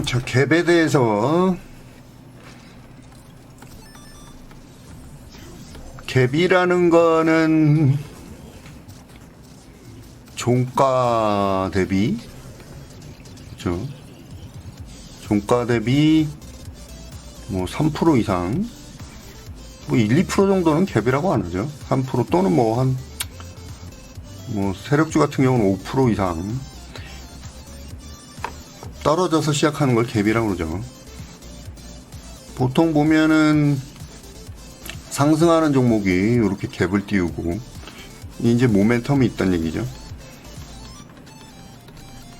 자, 갭에 대해서 갭이라는 거는 종가 대비, 그렇죠? 종가 대비 뭐 3% 이상, 뭐 1, 2% 정도는 갭이라고 안 하죠. 3% 또는 뭐 세력주 같은 경우는 5% 이상 떨어져서 시작하는 걸 갭이라고 그러죠. 보통 보면은 상승하는 종목이 이렇게 갭을 띄우고 이제 모멘텀이 있다는 얘기죠.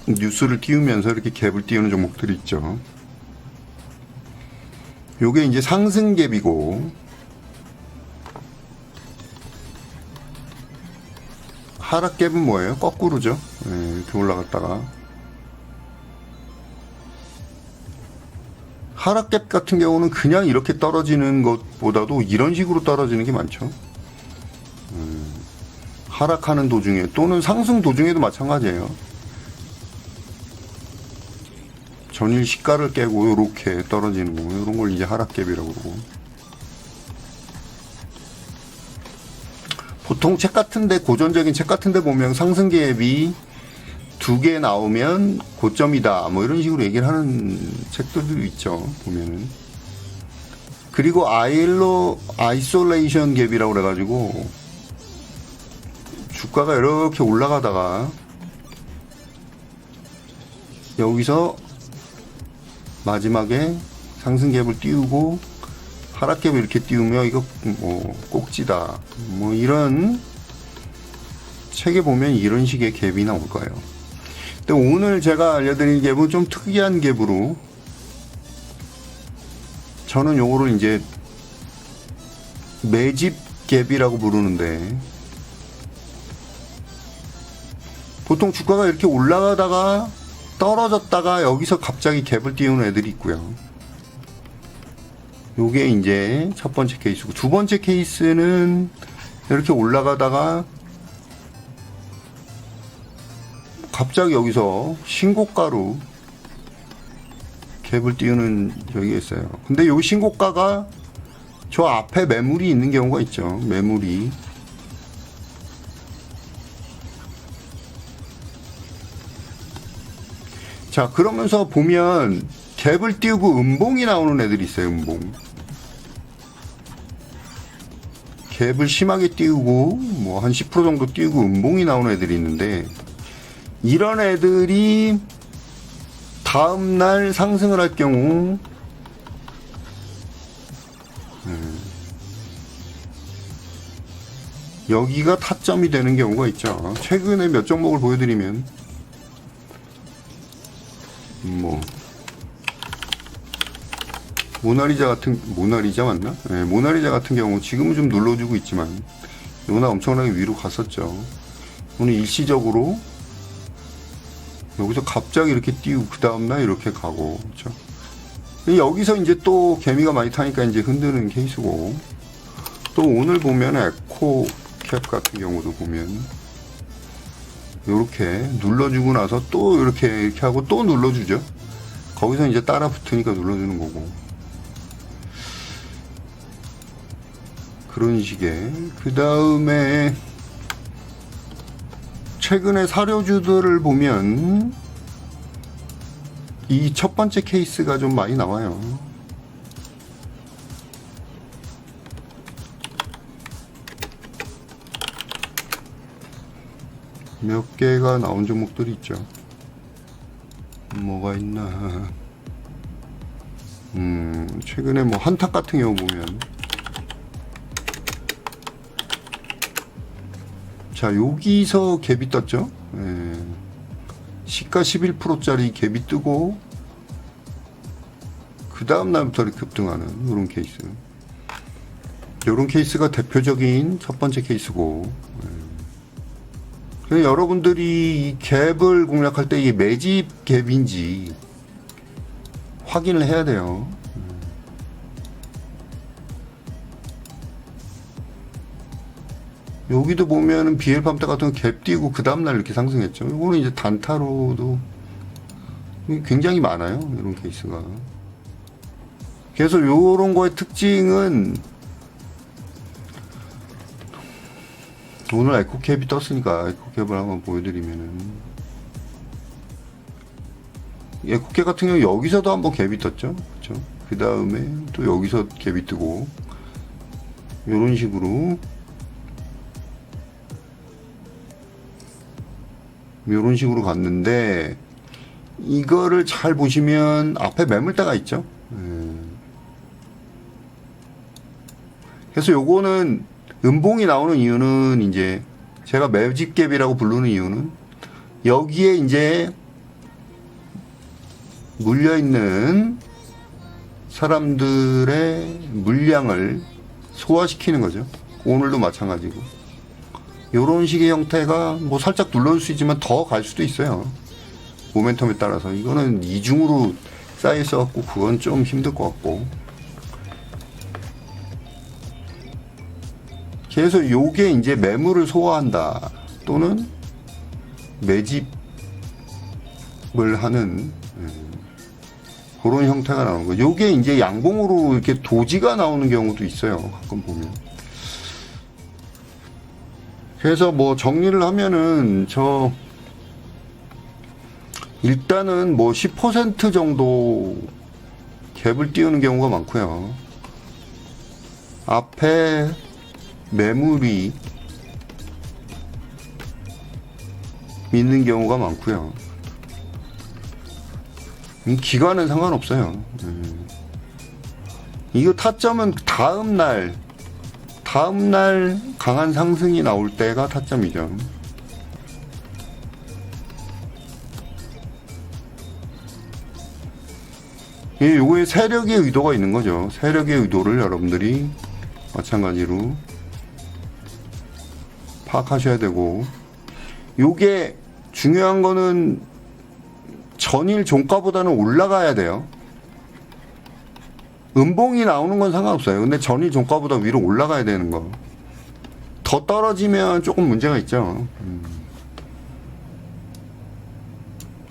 뉴스를 띄우면서 이렇게 갭을 띄우는 종목들이 있죠. 요게 이제 상승 갭이고, 하락 갭은 뭐예요? 거꾸로죠. 네, 이렇게 올라갔다가 하락갭 같은 경우는 그냥 이렇게 떨어지는 것보다도 이런 식으로 떨어지는 게 많죠. 하락하는 도중에 또는 상승 도중에도 마찬가지예요. 전일 시가를 깨고 이렇게 떨어지는 거, 이런 걸 이제 하락갭이라고 그러고. 보통 책 같은데, 고전적인 책 같은데 보면 상승갭이 2개 나오면 고점이다, 뭐 이런 식으로 얘기를 하는 책들도 있죠, 보면은. 그리고 아이솔레이션 갭이라고 그래가지고 주가가 이렇게 올라가다가 여기서 마지막에 상승 갭을 띄우고 하락갭을 이렇게 띄우면 이거 뭐 꼭지다, 뭐 이런 책에 보면 이런 식의 갭이 나올 거예요. 근데 오늘 제가 알려드린 갭은 좀 특이한 갭으로, 저는 요거를 이제 매집 갭이라고 부르는데, 보통 주가가 이렇게 올라가다가 떨어졌다가 여기서 갑자기 갭을 띄우는 애들이 있고요. 요게 이제 첫 번째 케이스고, 두 번째 케이스는 이렇게 올라가다가 갑자기 여기서 신고가로 갭을 띄우는 여기가 있어요. 근데 요 신고가가 저 앞에 매물이 있는 경우가 있죠. 매물이. 자, 그러면서 보면 갭을 띄우고 음봉이 나오는 애들이 있어요. 음봉. 갭을 심하게 띄우고 뭐 한 10% 정도 띄우고 음봉이 나오는 애들이 있는데, 이런 애들이 다음날 상승을 할 경우 여기가 타점이 되는 경우가 있죠. 최근에 몇 종목을 보여드리면 뭐 모나리자 맞나? 네, 모나리자 같은 경우 지금은 좀 눌러주고 있지만 요나 엄청나게 위로 갔었죠. 오늘 일시적으로 여기서 갑자기 이렇게 띄우고 그 다음날 이렇게 가고, 그렇죠? 여기서 이제 또 개미가 많이 타니까 이제 흔드는 케이스고, 또 오늘 보면 에코캡 같은 경우도 보면 이렇게 눌러주고 나서 또 이렇게 하고 또 눌러주죠. 거기서 이제 따라 붙으니까 눌러주는 거고, 그런 식의. 그 다음에 최근에 사료주들을 보면 이 첫 번째 케이스가 좀 많이 나와요. 몇 개가 나온 종목들이 있죠. 뭐가 있나. 최근에 뭐 한탁 같은 경우 보면, 자, 여기서 갭이 떴죠. 예. 시가 11%짜리 갭이 뜨고 그 다음 날부터 이렇게 급등하는 이런 케이스. 이런 케이스가 대표적인 첫 번째 케이스고, 그래서 여러분들이 이 갭을 공략할 때 이게 매집 갭인지 확인을 해야 돼요. 여기도 보면은 BL 팜때 같은 거 갭 띄고 그 다음날 이렇게 상승했죠. 이거는 이제 단타로도 굉장히 많아요. 이런 케이스가. 그래서 요런 거의 특징은 오늘 에코캡이 떴으니까 에코캡을 한번 보여드리면은 에코캡 같은 경우 여기서도 한번 갭이 떴죠. 그렇죠? 그 다음에 또 여기서 갭이 뜨고 요런 식으로 갔는데 이거를 잘 보시면 앞에 매물대가 있죠. 그래서 요거는 음봉이 나오는 이유는 이제 제가 매집갭이라고 부르는 이유는 여기에 이제 물려있는 사람들의 물량을 소화시키는 거죠. 오늘도 마찬가지고. 요런 식의 형태가 뭐 살짝 눌러줄 수 있지만 더 갈 수도 있어요. 모멘텀에 따라서. 이거는 이중으로 쌓여있어갖고 그건 좀 힘들 것 같고. 그래서 요게 이제 매물을 소화한다. 또는 매집을 하는 그런 형태가 나오는 거예요. 요게 이제 양봉으로 이렇게 도지가 나오는 경우도 있어요. 가끔 보면. 그래서 뭐 정리를 하면은 일단은 뭐 10% 정도 갭을 띄우는 경우가 많고요. 앞에 매물이 있는 경우가 많고요. 이 기간은 상관없어요. 이거 타점은 다음날 강한 상승이 나올 때가 타점이죠. 요거에 세력의 의도가 있는 거죠. 세력의 의도를 여러분들이 마찬가지로 파악하셔야 되고, 요게 중요한 거는 전일 종가보다는 올라가야 돼요. 음봉이 나오는 건 상관없어요. 근데 전일 종가보다 위로 올라가야 되는 거. 더 떨어지면 조금 문제가 있죠.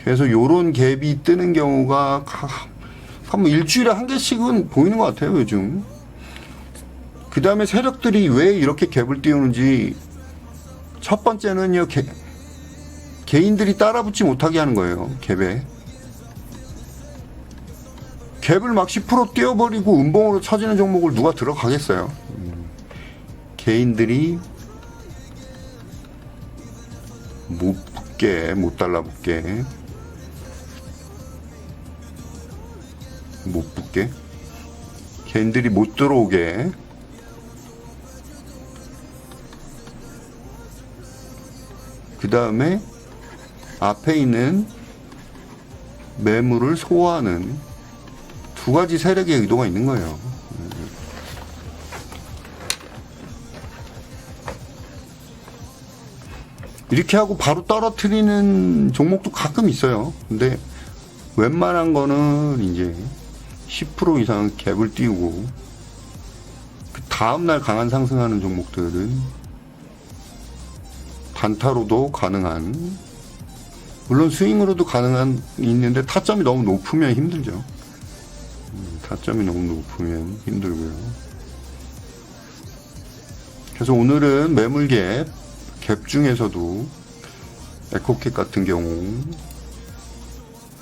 그래서 요런 갭이 뜨는 경우가 한 일주일에 한 개씩은 보이는 것 같아요, 요즘. 그 다음에 세력들이 왜 이렇게 갭을 띄우는지, 첫 번째는요, 개인들이 따라붙지 못하게 하는 거예요, 갭에. 갭을 막 10% 띄워버리고 음봉으로 쳐지는 종목을 누가 들어가겠어요? 개인들이 못 달라붙게. 못 붙게. 개인들이 못 들어오게. 그 다음에 앞에 있는 매물을 소화하는 두 가지 세력의 의도가 있는 거예요. 이렇게 하고 바로 떨어뜨리는 종목도 가끔 있어요. 근데 웬만한 거는 이제 10% 이상 갭을 띄우고 그 다음날 강한 상승하는 종목들은 단타로도 가능한, 물론 스윙으로도 가능한 있는데 타점이 너무 높으면 힘들죠. 타점이 너무 높으면 힘들고요. 그래서 오늘은 매물 갭 중에서도 에코캡 같은 경우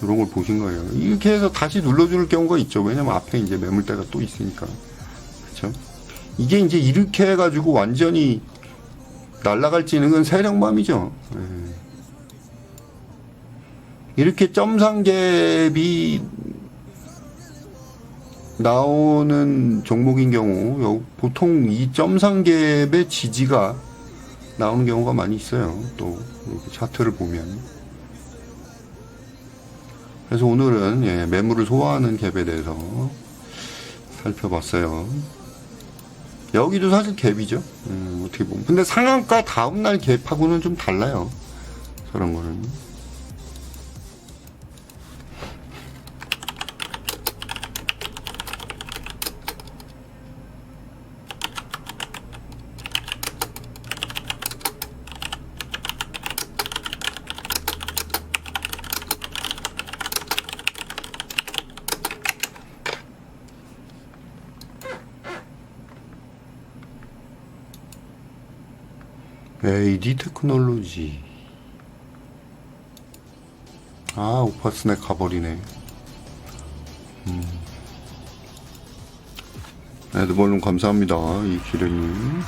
이런 걸 보신 거예요. 이렇게 해서 다시 눌러줄 경우가 있죠. 왜냐면 앞에 이제 매물대가 또 있으니까. 그렇죠? 이게 이제 이렇게 해가지고 완전히 날아갈지는 건 세력맘이죠. 이렇게 점상갭이 나오는 종목인 경우 보통 이 점상갭의 지지가 나오는 경우가 많이 있어요. 또 이렇게 차트를 보면. 그래서 오늘은 매물을 소화하는 갭에 대해서 살펴봤어요. 여기도 사실 갭이죠. 어떻게 보면. 근데 상한가 다음날 갭하고는 좀 달라요. 저런 거는. AD 테크놀로지. 아, 오파스넥 가버리네. 에드벌룬 감사합니다. 이기련님.